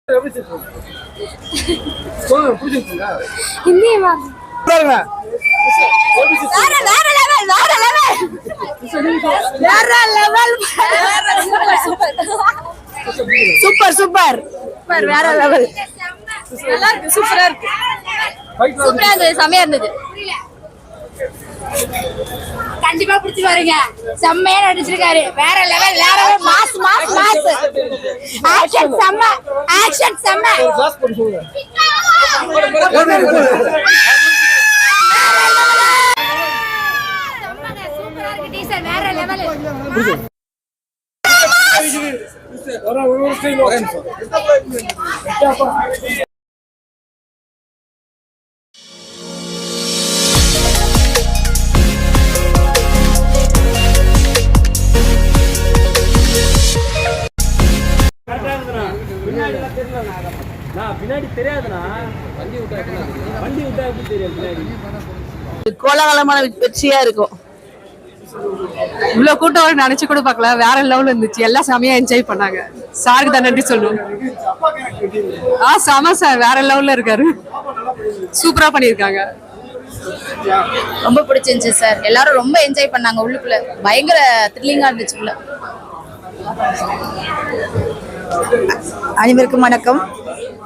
हिंदी में super super வேற level. நல்லா இருக்கு, சூப்பரா இருக்கு, சூப்பரா இருந்தது, செமையா இருந்தது. கண்டிப்பா பிடிச்சி பாருங்க, செம்மையா நடிச்சிருக்காரு. வேற லெவல், வேற level, mass mass mass. Action செம்ம, ஆக்ஷன் செம்ம. சூப்பரா இருக்கு டீசர், வேற லெவல். கோலாகலமான வெற்றியா இருக்கும். இவ்வளவு கூட்டம் நினைச்சு கூட பார்க்கல, வேற லெவல் இருந்துச்சு. எல்லாம் செமையா என்ஜாய் பண்ணாங்க. சாருக்கு தான் நன்றி சொல்லுவோம். செம சார், வேற லெவல்ல இருக்காரு, சூப்பரா பண்ணிருக்காங்க. ரொம்ப பிடிச்சிருந்துச்சு சார், எல்லாரும் ரொம்ப என்ஜாய் பண்ணாங்க. உள்ளுக்குள்ள பயங்கர த்ரில்லிங்கா இருந்துச்சு. உள்ள அனைவருக்கும் வணக்கம்.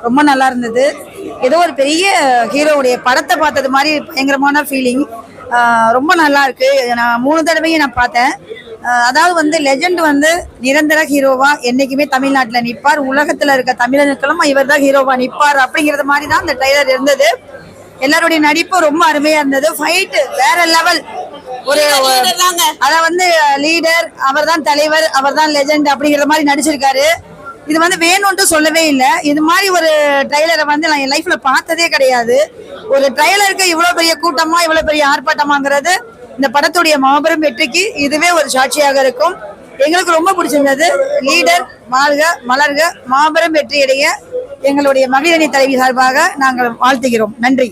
ரொம்ப நல்லா இருந்தது. ஏதோ ஒரு பெரிய ஹீரோவுடைய படத்தை பார்த்தது மாதிரி பயங்கரமான ஃபீலிங். ரொம்ப நல்லா இருக்கு. நான் 3 தடவையும் நான் பார்த்தேன். அதாவது வந்து லெஜெண்ட் வந்து நிரந்தர ஹீரோவா என்னைக்குமே தமிழ்நாட்டில் நிற்பார். உலகத்தில் இருக்க தமிழனுக்கெல்லாம் இவர் தான் ஹீரோவா நிற்பார் அப்படிங்கிறது மாதிரி தான் இந்த ட்ரைலர் இருந்தது. எல்லாருடைய நடிப்பும் ரொம்ப அருமையா இருந்தது. ஃபைட் வேற லெவல். ஒரு அத வந்து லீடர், அவர் தான் தலைவர், அவர் தான் லெஜெண்ட் அப்படிங்கிற மாதிரி நடிச்சிருக்காரு. இது வந்து வேணும்னு சொல்லவே இல்லை. இது மாதிரி ஒரு ட்ரைலரை வந்து நான் என் லைஃப்ல பார்த்ததே கிடையாது. ஒரு ட்ரைலருக்கு இவ்வளவு பெரிய கூட்டமா, இவ்வளவு பெரிய ஆர்ப்பாட்டமாங்கிறது இந்த படத்துடைய மாபெரும் வெற்றிக்கு இதுவே ஒரு சாட்சியாக இருக்கும். எங்களுக்கு ரொம்ப பிடிச்சிருந்தது. லீடர் வாழ்க மலர்க, மாபெரும் வெற்றியடைய எங்களுடைய மகளிரணி தலைவி சார்பாக நாங்கள் வாழ்த்துகிறோம். நன்றி.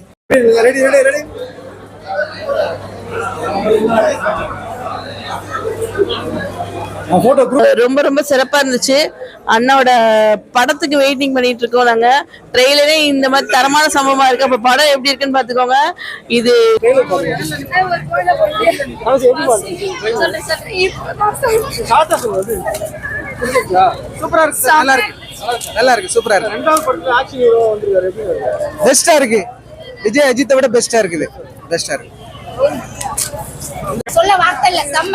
ரொம்ப ரொம்ப சிறப்பா இருந்துச்சு. அண்ணாவோட படத்துக்கு வெயிட்டிங் பண்ணிட்டு இருக்கோம் நாங்க. ட்ரெயிலரே இந்த மாதிரி தரமான சம்பவமா இருக்கு. அப்ப படம் எப்படி இருக்குன்னு பாத்துக்கோங்க. இது நல்லா இருக்கு, சூப்பரா இருக்கு, பெஸ்டா இருக்கு. விஜய் அஜித்தை விட பெஸ்டா இருக்குது, பெஸ்டா இருக்கு. சொல்ல வார்த்தை இல்ல, செம்ம.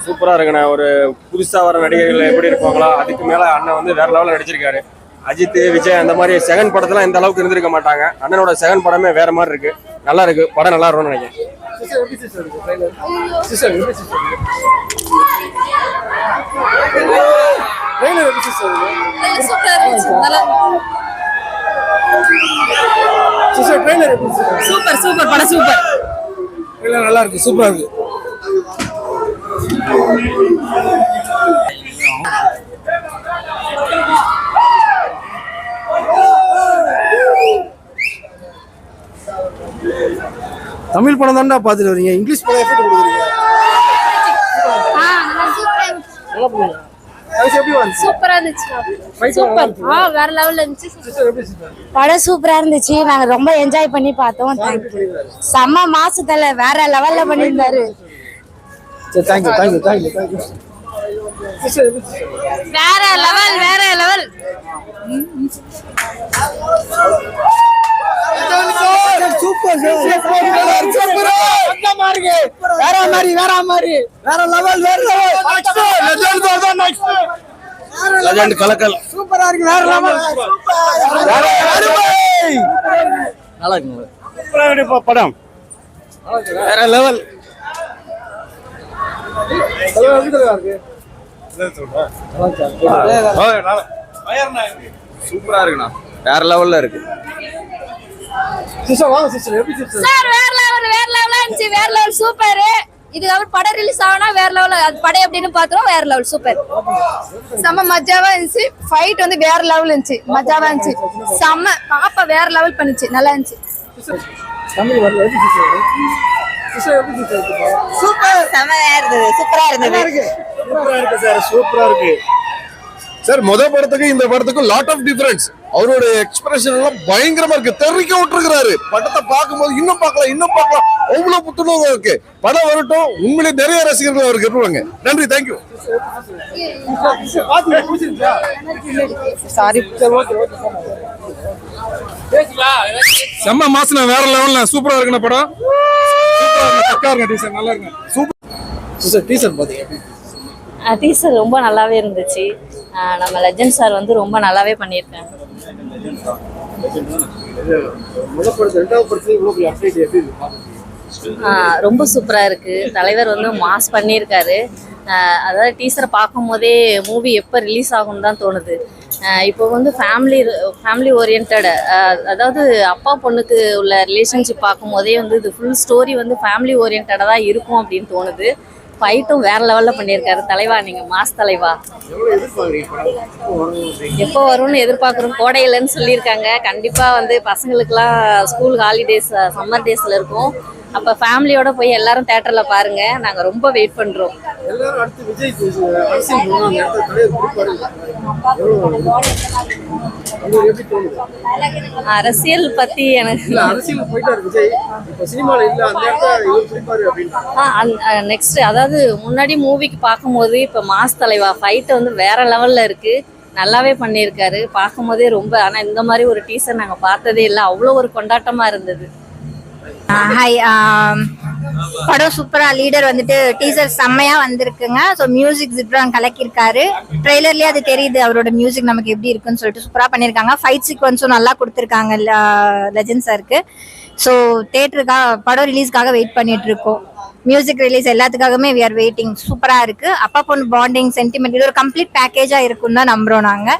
சூப்பரா இருக்குண்ணா. ஒரு புதுசா வர நடிகர்கள் எப்படி இருப்பாங்களோ அதுக்கு மேல அண்ணன் வந்து வேற லெவலில் நடிச்சிருக்காரு. அஜித், விஜய் அந்த மாதிரி செகண்ட் படத்துல இந்த அளவுக்கு இருந்திருக்க மாட்டாங்க. அண்ணனோட செகண்ட் படமே வேற மாதிரி இருக்கு, நல்லா இருக்கு. படம் நல்லா இருக்கும்னு நினைக்கிறேன். சூப்பர் சூப்பர் படம், சூப்பர், நல்லா இருக்கு, சூப்பரா இருக்கு. தமிழ் படம் தான்டா பாத்துட்டு வரீங்க, இங்கிலீஷ் படம் எப்படி கொடுக்குறீங்க? சூப்பரா இருந்துச்சு, சூப்பர். வேற லெவல்ல இருந்துச்சு. படம் சூப்பரா இருந்துச்சு. நாங்க ரொம்ப என்ஜாய் பண்ணி பார்த்தோம். செம்ம மாசத்துல வேற லெவல்ல பண்ணியிருந்தாரு. வேற லெவல், வேற லெவல். லெஜெண்ட் கலக்கல் சூப்பரா இருக்கு, வேற லெவல். நல்லா இருக்கு, சூப்பரா இருக்கு படம், வேற லெவல். சூப்பரா இருக்குண்ணா, வேற லெவல்ல இருக்கு. சார் வேற லெவல், வேற லெவலா இருந்துச்சு, வேற லெவல், சூப்பர். இதுக்கு அப்புறம் படம் ரிலீஸ் ஆனா வேற லெவல். அது படம் எப்படின்னு பாத்துறோம், வேற லெவல், சூப்பர். செம்ம மஜாவா இருந்துச்சு. ஃபைட் வந்து வேற லெவல் இருந்துச்சு, மஜாவா இருந்துச்சு. செம்ம பாப்பா வேற லெவல் பண்ணுச்சு, நல்லா இருந்துச்சு. சூப்பர், செமையா இருந்தது, சூப்பரா இருந்தது. சூப்பரா இருக்கு சார், சூப்பரா இருக்கு. சார் படத்துக்கு இந்த படத்துக்கும் லாட் ஆஃப் டிஃபரன்ஸ். அவரோட எக்ஸ்பிரஷன் எல்லாம் பயங்கரமா இருக்கு. தெறிக்க விட்டுருக்காரு. படத்தை பார்க்கும்போது இன்னும் பார்க்கலாம் அவ்வளவு புத்துணர்வா இருக்கு. படம் வரட்டும். உண்மையிலேயே நிறைய ரசிகர்கள் அவருக்கு இருப்பாங்க. நன்றி, தேங்க்யூ. செம்ம மாசம் வேற லெவல்ல சூப்பரா இருக்குன படம். சூப்பரா இருக்கு டீசர், நல்லா இருக்கு. சூப்பர் டீசர் பாத்தீங்க. டீசர் ரொம்ப நல்லாவே இருந்துச்சு. நம்ம லெஜண்ட் சார் வந்து ரொம்ப நல்லாவே பண்ணியிருக்காங்க. ரொம்ப சூப்பராக இருக்கு. தலைவர் வந்து மாஸ் பண்ணியிருக்காரு. அதாவது டீசரை பார்க்கும் போதே மூவி எப்போ ரிலீஸ் ஆகும்னு தான் தோணுது. இப்போ வந்து ஃபேமிலி ஓரியன்ட், அதாவது அப்பா பொண்ணுக்கு உள்ள ரிலேஷன்ஷிப் பார்க்கும் போதே வந்து இது ஃபுல் ஸ்டோரி வந்து ஃபேமிலி ஓரியன்டாக தான் இருக்கும் அப்படின்னு தோணுது. ஃபைட்டும் வேற லெவலில் பண்ணியிருக்காரு. தலைவா, நீங்கள் மாஸ் தலைவா. எப்போ வரும்னு எதிர்பார்க்குறோம். கோடையிலன்னு சொல்லியிருக்காங்க. கண்டிப்பாக வந்து பசங்களுக்குலாம் ஸ்கூல் ஹாலிடேஸ் சம்மர் டேஸில் இருக்கும். அப்போ ஃபேமிலியோட போய் எல்லாரும் தேட்டரில் பாருங்க. நாங்கள் ரொம்ப வெயிட் பண்ணுறோம். அரசியல் பத்தி எனக்கு நெக்ஸ்ட், அதாவது முன்னாடி மூவிக்கு பார்க்கும்போது இப்போ மாஸ் தலைவா ஃபைட்டு வந்து வேற லெவல்ல இருக்கு. நல்லாவே பண்ணியிருக்காரு. பார்க்கும் போதே ரொம்ப, ஆனால் இந்த மாதிரி ஒரு டீசர் நாங்கள் பார்த்ததே இல்லை. அவ்வளோ ஒரு கொண்டாட்டமா இருந்தது. ஹாய், படம் சூப்பரா. லீடர் வந்துட்டு டீசர் செம்மையா வந்திருக்குங்க. ஸோ மியூசிக் ஜிப்ரான் கலக்கியிருக்காரு. ட்ரெய்லர்லயே அது தெரியுது அவரோட மியூசிக் நமக்கு எப்படி இருக்குன்னு சொல்லிட்டு சூப்பரா பண்ணியிருக்காங்க. ஃபைட் சீக்வன்ஸும் நல்லா கொடுத்துருக்காங்க லெஜண்ட் சாருக்கு. ஸோ தேட்டருக்காக படம் ரிலீஸ்க்காக வெயிட் பண்ணிட்டு இருக்கோம். மியூசிக் ரிலீஸ் எல்லாத்துக்காகவுமே வி ஆர் வெயிட்டிங். சூப்பரா இருக்கு. அப்பா பொண்ணு பாண்டிங் சென்டிமெண்ட் இது ஒரு கம்ப்ளீட் பேக்கேஜா இருக்குன்னு தான் நம்புறோம் நாங்க.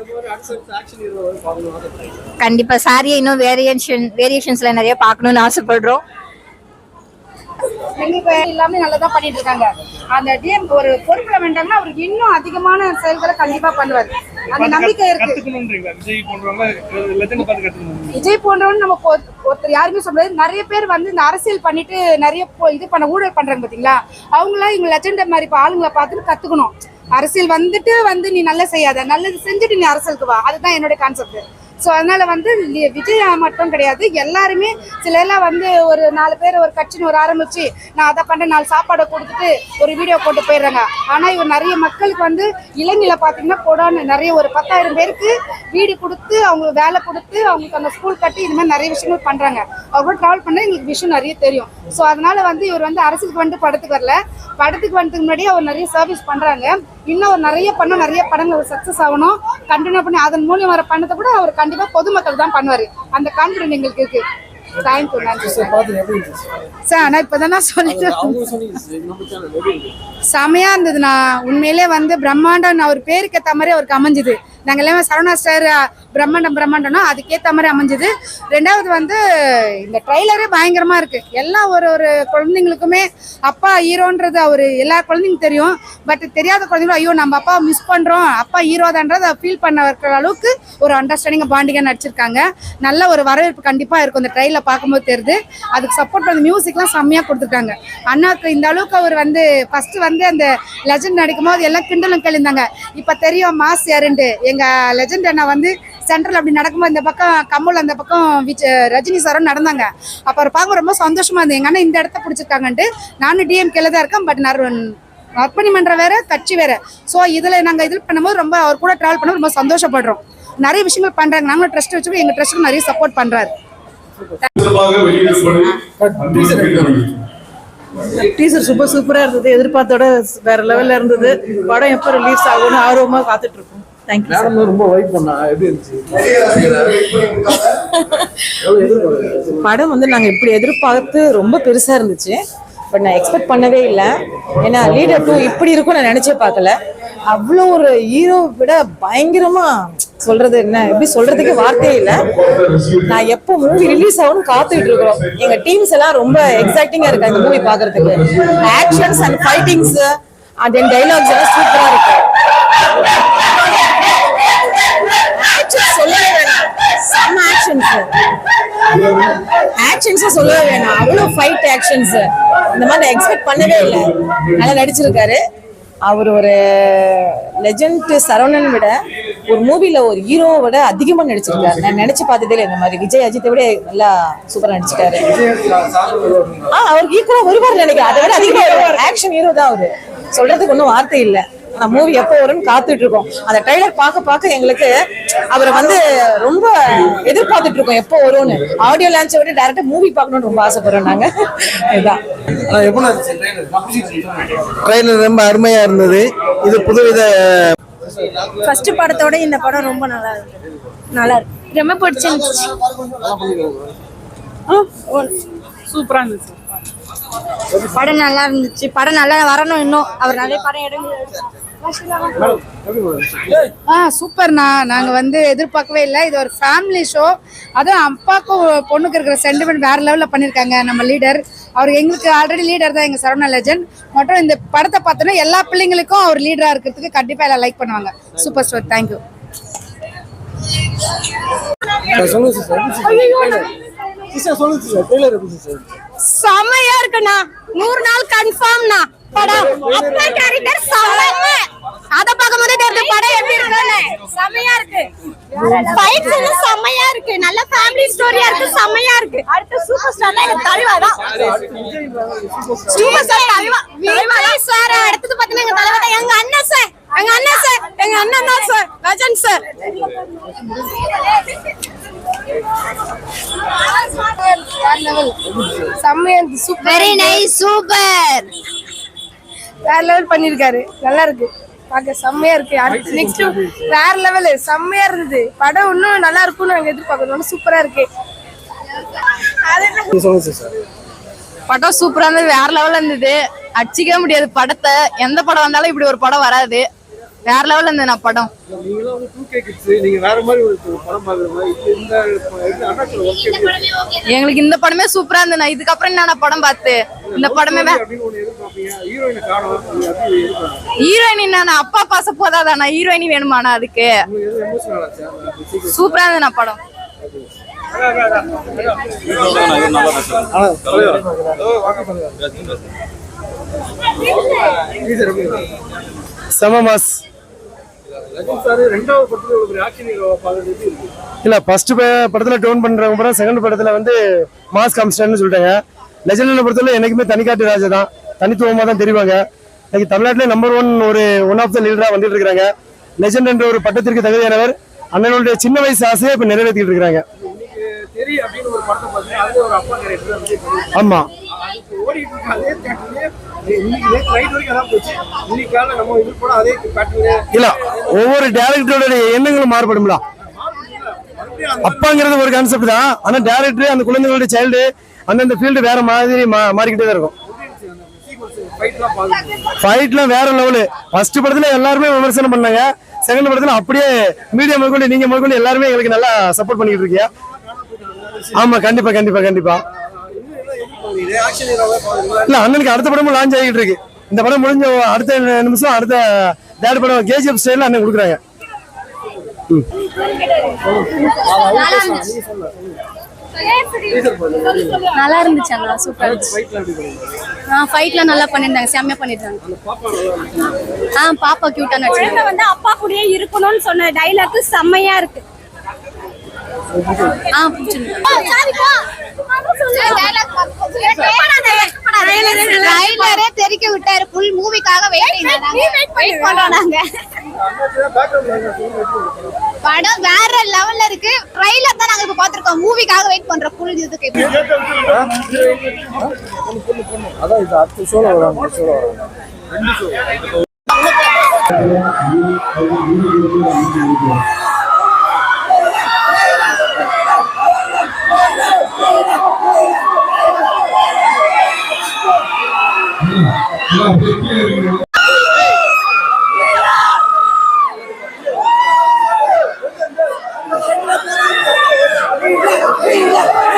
கண்டிப்பா சாரியை இன்னும் வேரியேஷன்ஸ்ல நிறைய பார்க்கணும்னு ஆசைப்படுறோம். எல்லாமே நல்லதான் பண்ணிட்டு இருக்காங்க. அந்த டிஎம் ஒரு பொறுப்புல வேண்டாம்னா அவருக்கு இன்னும் அதிகமான செயல்களை கண்டிப்பா பண்ணுவார். அந்த நம்பிக்கை இருக்கு. விஜய் போன்றவன் நம்ம ஒருத்தர் யாருமே சொல்ல முடியாது. நிறைய பேர் வந்து இந்த அரசியல் பண்ணிட்டு நிறைய இது பண்ண ஊழல் பண்றாங்க பாத்தீங்களா. அவங்களாம் இவங்க லெஜெண்ட் மாதிரி ஆளுங்களை பார்த்துட்டு கத்துக்கணும். அரசியல் வந்து நீ நல்லா செய்யாத, நல்லது செஞ்சுட்டு நீ அரசியலுக்கு வா. அதுதான் என்னோட கான்செப்ட். ஸோ அதனால வந்து விஜய் மட்டும் கிடையாது, எல்லாருமே சிலர்லாம் வந்து ஒரு 4 பேர் ஒரு கட்சின்னு ஒரு ஆரம்பிச்சு நான் அதை பண்ணுறேன் 4 சாப்பாடை கொடுத்துட்டு ஒரு வீடியோ போட்டு போயிடுறாங்க. ஆனால் இவர் நிறைய மக்களுக்கு வந்து இளைஞர்ல பார்த்தீங்கன்னா போடான்னு நிறைய ஒரு 10,000 பேருக்கு வீடு கொடுத்து அவங்களுக்கு வேலை கொடுத்து அவங்களுக்கு அந்த ஸ்கூல் கட்டி இது மாதிரி நிறைய விஷயங்கள் பண்ணுறாங்க. அவங்க ட்ராவல் பண்ண எங்களுக்கு விஷயம் நிறைய தெரியும். ஸோ அதனால வந்து இவர் வந்து அரசியலுக்கு வந்து படத்துக்கு வரல. படத்துக்கு வந்ததுக்கு முன்னாடி அவர் நிறைய சர்வீஸ் பண்ணுறாங்க. இன்னும் அவர் நிறைய படங்கள் சக்ஸஸ் ஆகணும், கண்டினியூ பண்ணி அதன் மூலியம் வர பண்ணதை கூட அவர் கண்டிப்பா பொதுமக்கள் தான் பண்ணுவாரு. அந்த கான்ஃபிடன்ஸ் எங்களுக்கு இருக்கு. தேங்க்யூ. நன்றி சார். ஆனா இப்பதானே சொல்லிட்டு செமையா இருந்ததுண்ணா. உண்மையிலே வந்து பிரம்மாண்டம் அவர் பேருக்கு ஏற்ற மாதிரி அவருக்கு அமைஞ்சுது. நாங்கள் எல்லாமே சரவணா ஸ்டார் பிரம்மாண்டம்னா அதுக்கேற்ற மாதிரி அமைஞ்சுது. ரெண்டாவது வந்து இந்த ட்ரைலரே பயங்கரமா இருக்கு. எல்லாம் ஒரு குழந்தைங்களுக்குமே அப்பா ஹீரோன்றது அவர் எல்லா குழந்தைங்களுக்கும் தெரியும். பட் தெரியாத குழந்தைங்களும் ஐயோ நம்ம அப்பா மிஸ் பண்றோம், அப்பா ஹீரோ தான்றதை ஃபீல் பண்ண இருக்கிற அளவுக்கு ஒரு அண்டர்ஸ்டாண்டிங் பாண்டிங்கா நடிச்சிருக்காங்க. நல்ல ஒரு வரவேற்பு கண்டிப்பா இருக்கும். இந்த ட்ரைலர் பார்க்கும்போது தெரியுது. அதுக்கு சப்போர்ட் பண்ண மியூசிக்லாம் செம்மையா கொடுத்துருக்காங்க. அண்ணாக்கு இந்த அளவுக்கு அவர் வந்து ஃபர்ஸ்ட் வந்து அந்த லெஜண்ட் நடிக்கும் போது எல்லாம் கிண்டலும் கேள்ந்தாங்க. இப்ப தெரியும் மாஸ் யாருன்ட்டு. எங்க லெஜண்ட் அண்ணா வந்து சென்ட்ரல் அப்படி நடக்கும்போது இந்த பக்கம் கமல் அந்த பக்கம் ரஜினி சாரும் நடந்தாங்க. அப்ப அவர் பார்க்க ரொம்ப சந்தோஷமா இருந்தது. எங்க அண்ணா இந்த இடத்த பிடிச்சிருக்காங்கன்ட்டு. நானும் டிஎம்கேல தான் இருக்கேன். பட் நற்பணி மன்றம் வேற, கட்சி வேற. ஸோ இதுல நாங்க இது பண்ணும்போது ரொம்ப அவர் கூட டிராவல் பண்ண ரொம்ப சந்தோஷப்படுறோம். நிறைய விஷயங்கள் பண்றாங்க. நாங்களும் ட்ரஸ்ட் வச்சுக்கோ, எங்க ட்ரஸ்ட்டுக்கு நிறைய சப்போர்ட் பண்றாரு. டீசர் சூப்பரா இருந்தது. எதிர்பார்த்தோட வேற லெவல்ல இருந்தது. படம் எப்ப ரிலீஸ் ஆகும்னு ஆர்வமா காத்துட்டு இருக்கோம். ரொம்ப வெயிட் பண்ணா எப்படி இருந்துச்சு படம் வந்து நாங்க இப்படி எதிர்பார்த்து ரொம்ப பெருசா இருந்துச்சு. பட் நான் எக்ஸ்பெக்ட் பண்ணவே இல்லை. ஏன்னா லீடர் 2 இப்படி இருக்கும் நான் நினைச்சே பார்க்கல. அவ்வளோ ஒரு ஹீரோ விட பயங்கரமா சொல்றது என்ன, எப்படி சொல்றதுக்கு வார்த்தையே இல்லை. நான் எப்போ மூவி ரிலீஸ் ஆகும்னு காத்துக்கிட்டு இருக்கிறோம். எங்க டீம்ஸ் எல்லாம் ரொம்ப எக்ஸைட்டிங்கா இருக்கு இந்த மூவி பாக்குறதுக்கு. Actions and fightings and then dialogues எல்லாம் சூப்பரா இருக்கு. சொல்லவே வேணாம், செம்ம ஆக்ஷன்ஸ் சொல்லவே வேணாம். அவ்வளோ ஃபைட் ஆக்ஷன்ஸ் இந்த மாதிரி எக்ஸ்பெக்ட் பண்ணவே இல்லை. நல்லா நடிச்சிருக்காரு. அவர் ஒரு லெஜண்ட் சரவணன் விட ஒரு மூவில ஒரு ஹீரோவோட அதிகமா நடிச்சிருக்காரு. நான் நினைச்சு பார்த்ததே இல்லை இந்த மாதிரி. விஜய் அஜித்தை விட நல்லா சூப்பரா நடிச்சிட்டாரு. அவருக்கு ஈக்குவலா வருவார் நினைக்கிறேன். அதை விட அதிகமா ஆக்ஷன் ஹீரோ தான் அவரு. சொல்றதுக்கு ஒன்றும் வார்த்தை இல்லை. ஆனா மூவி எப்போ வரும்னு காத்துட்டு இருக்கோம். அந்த ட்ரைலர் பார்க்க எங்களுக்கு அவரை வந்து ரொம்ப எதிர்பார்த்துட்டு இருக்கோம் எப்போ வரும்னு. ஆடியோ லான்ச்சை விட டைரக்டா மூவி பார்க்கணும்னு ரொம்ப ஆசைப்படுறோம் நாங்க. இதுதான் ட்ரைலர் ரொம்ப அருமையா இருந்தது. இது புதுவித ஃபர்ஸ்ட் படத்தோட இந்த படம் ரொம்ப நல்லா இருக்கு. ரொம்ப பிடிச்சிருந்துச்சு. சூப்பரா இருந்துச்சு. படம் நல்லா இருந்துச்சு. படம் நல்லா வரணும். இன்னும் அவர் நிறைய படம் எடுங்க. சூப்பர்ண்ணா. நாங்க வந்து எதிர்பார்க்கவே இல்லை. இது ஒரு ஃபேமிலி ஷோ. அதுவும் அப்பாவுக்கும் பொண்ணுக்கு இருக்கிற சென்டிமெண்ட் வேற லெவல்ல பண்ணிருக்காங்க நம்ம லீடர். அவர் எங்களுக்கு ஆல்ரெடி லீடர் தான், எங்க சரவணா லெஜண்ட். மற்றும் இந்த படத்தை பார்த்தோன்னா எல்லா பிள்ளைங்களுக்கும் அவர் லீடரா இருக்கிறதுக்கு கண்டிப்பா எல்லாம் லைக் பண்ணுவாங்க. Super store. தேங்க்யூ. செமையா இருக்குண்ணா. 100 நாள் கன்ஃபார்ம்ண்ணா படம். அப்பா கேரக்டர் செம்ம. அத பாக்கும்போதே தெரியுது படம் எப்படி இருக்குன்னு. செமையா இருக்கு. ஃபைட்ஸ் எல்லாம் செமையா இருக்கு. நல்ல ஃபேமிலி ஸ்டோரியா இருக்கு. செமையா இருக்கு. அடுத்து சூப்பர் ஸ்டார்னா எனக்கு தலைவா தான். சூப்பர் ஸ்டார் தலைவா. விஜய் சார். அடுத்து பாத்தீங்கன்னா எங்க தலைவா தான். எங்க அண்ணன் சார். எங்க அண்ணன் தான் sir. Legend sir. Very nice. Super. வேற லெவல் பண்ணிருக்காரு. நல்லா இருக்கு. பார்க்க செம்மையா இருக்கு. அடுத்து நெக்ஸ்ட் வேற லெவல். செம்மையா இருந்தது படம். இன்னும் நல்லா இருக்கும்னு நாங்க எதிர்பார்க்கறோம். சூப்பரா இருக்கு படம். சூப்பரா இருந்தது. வேற லெவல்ல இருந்தது. அடிச்சிக்கவே முடியாது படத்தை. எந்த படம் வந்தாலும் இப்படி ஒரு படம் வராது. வேற லெவல்ல இருந்தது நான் படம். எங்களுக்கு இந்த படமே சூப்பரா இருந்தது. நான் இதுக்கப்புறம் என்ன படம் பார்த்து இந்த படமே ஹீரோயின் என்ன அப்பா பாச போதாதானா ஹீரோயினி வேணுமாண்ணா? அதுக்கு சூப்பரா இருந்தது நான் படம். சமமாஸ் இல்ல ஃபர்ஸ்ட் படத்துல டோன் பண்றவங்க அப்புறம் செகண்ட் படத்துல வந்து மாஸ் காமிச்சிட்டான்னு சொல்லிட்டாங்க. லெஜெண்ட் பொறுத்தவரை எனக்குமே தனிக்காட்டு ராஜா தான். தனித்துவமா தான் தெரிவாங்க. இன்னைக்கு தமிழ்நாட்டிலே நம்பர் ஒன் ஆஃப் த லீடரா வந்துட்டு இருக்காங்க. லெஜெண்ட் என்ற ஒரு பட்டத்திற்கு தகுதியானவர். அண்ணனுடைய சின்ன வயசு ஆசையை இப்ப நிறைவேற்றிட்டு இருக்காங்க. ஆமா இல்ல ஒவ்வொரு டைரக்டரோட எண்ணங்களும் மாறுபடும்ல. அப்பாங்கிறது ஒரு கான்செப்ட் தான். ஆனா டைரக்டர் அந்த குழந்தைகளோட சைல்டு அந்தந்த ஃபீல்டு வேற மாதிரி மாறிக்கிட்டே தான் இருக்கும். ஃபைட்லாம் வேற லெவலு. ஃபர்ஸ்ட் படத்துல எல்லாருமே விமர்சனம் பண்ணாங்க. செகண்ட் படத்துல அப்படியே மீடியா முதற்கொண்டு நீங்க முதற்கொண்டு எல்லாருமே எங்களுக்கு நல்லா சப்போர்ட் பண்ணிட்டு இருக்கீங்க. ஆமா கண்டிப்பா கண்டிப்பா கண்டிப்பா. இல்ல அண்ணனுக்கு அடுத்த படமும் லான்ச் ஆகிட்டு இருக்கு. இந்த படம் முடிஞ்ச அடுத்த நிமிஷம் அடுத்த தேர்ட் படம் கேஜிஎஃப் ஸ்டைல்ல அண்ணன் கொடுக்குறாங்க. நல்லா இருந்துச்சு அண்ணா. சூப்பர். ஃபைட்லாம் நல்லா பண்ணிருந்தாங்க. செம்மையா பண்ணிருந்தாங்க. பாப்பா கியூட்டா நடிச்சாங்க. வந்து அப்பா கூடயே இருக்கணும்னு சொன்ன டைலாக் செம்மையா இருக்கு. தெரிக்க விட்டாரு. ஃபுல் மூவிக்காக வெயிட் பண்றோம் நாங்க. படம் வேற லெவல்ல இருக்கு. ட்ரைலர் தான் நாங்க இப்ப பாத்துறோம். மூவிக்காக வெயிட் பண்றோம். ஃபுல் இதுக்கு அதான் இது அடுத்த ஷோல வராங்க. ஷோல வராங்க. Yeah.